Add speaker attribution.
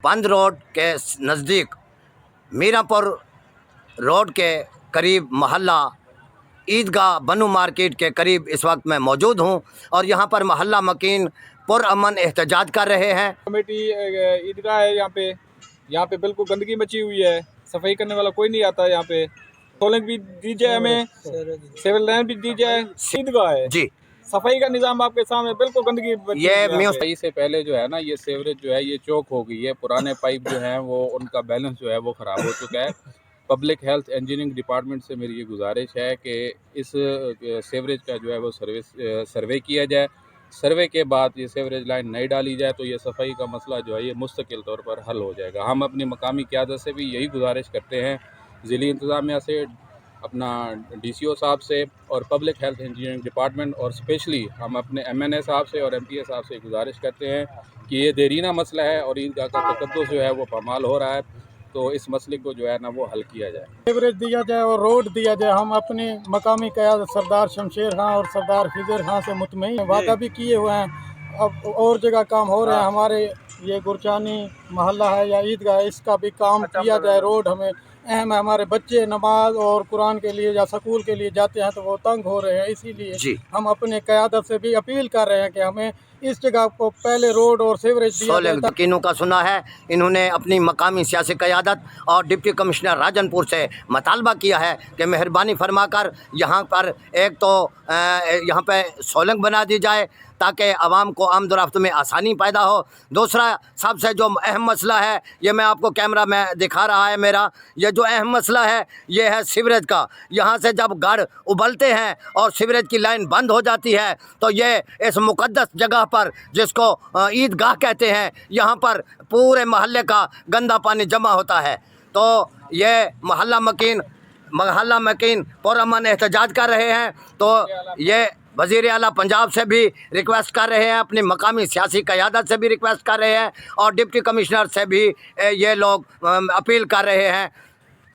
Speaker 1: बंद रोड के नज़दीक मीरापुर रोड के करीब मोहल्ला ईदगाह बनू मार्केट के करीब इस वक्त मैं मौजूद हूं और यहां पर मोहल्ला मकीन पुरअमन एहतजाज कर रहे हैं।
Speaker 2: कमेटी ईदगाह है, यहाँ पे बिल्कुल गंदगी मची हुई है, सफाई करने वाला कोई नहीं आता। यहाँ पे सोलंग भी दी जाए, हमें सिविल लाइन भी दी जाए। ईदगाह है
Speaker 1: जी,
Speaker 2: सफाई का निज़ाम आपके सामने, बिल्कुल गंदगी मची
Speaker 1: ये
Speaker 2: हुई है।
Speaker 3: सफाई से पहले जो है ना, ये सीवरेज जो है ये चौक हो गई है। पुराने पाइप जो हैं वो उनका बैलेंस जो है वो ख़राब हो चुका है। पब्लिक हेल्थ इंजीनियरिंग डिपार्टमेंट से मेरी ये गुजारिश है कि इस सीवरेज का जो है वो सर्वे किया जाए। सर्वे के बाद ये सीवरेज लाइन नहीं डाली जाए तो ये सफाई का मसला जो है ये मुस्तकिल तौर पर हल हो जाएगा। हम अपनी मकामी क़यादत से भी यही गुजारिश करते हैं, ज़िली इंतज़ामिया से, अपना DCO साहब से और पब्लिक हेल्थ इंजीनियरिंग डिपार्टमेंट और स्पेशली हम अपने MNA साहब से और MPA साहब से गुजारिश करते हैं कि ये देरीना मसला है और ईदगाह का तकद्दुस जो है वो पामाल हो रहा है, तो इस मसले को जो है ना वो हल किया जाए,
Speaker 4: सीवरेज दिया जाए और रोड दिया जाए। हम अपने मकामी क़यादत सरदार शमशेर खां और सरदार खिजर खां से मुतमईन वादा भी किए हुए हैं। अब और जगह काम हो रहे हैं, हमारे ये गुरचानी मोहल्ला है या ईदगाह है, इसका भी काम किया जाए। रोड हमें अहम है, हमारे बच्चे नमाज और कुरान के लिए या स्कूल के लिए जाते हैं तो वो तंग हो रहे हैं। इसीलिए हम अपने क़यादत से भी अपील कर रहे हैं कि हमें इस जगह को पहले रोड और सीवरेज दिया जाए।
Speaker 1: मकीनों का सुना है, इन्होंने अपनी मकामी सियासी क़यादत और डिप्टी कमिश्नर राजनपुर से मुतालबा किया है कि मेहरबानी फरमाकर यहाँ पर एक तो यहाँ पे सोलंग बना दी जाए ताकि आवाम को आमदोरफ्त में आसानी पैदा हो। दूसरा सबसे जो अहम मसला है, ये मैं आपको कैमरा में दिखा रहा है मेरा, ये जो अहम मसला है ये है सीवरेज का। यहाँ से जब गाड़ उबलते हैं और सीवरेज की लाइन बंद हो जाती है तो ये इस मुक़द्दस जगह पर जिसको ईदगाह कहते हैं, यहाँ पर पूरे मोहल्ले का गंदा पानी जमा होता है। तो ये मोहल्ला मकीन पुरअमन एहतजाज कर रहे हैं। तो ये वज़ीर आला पंजाब से भी रिक्वेस्ट कर रहे हैं, अपनी मकामी सियासी क़यादत से भी रिक्वेस्ट कर रहे हैं और डिप्टी कमिश्नर से भी ये लोग अपील कर रहे हैं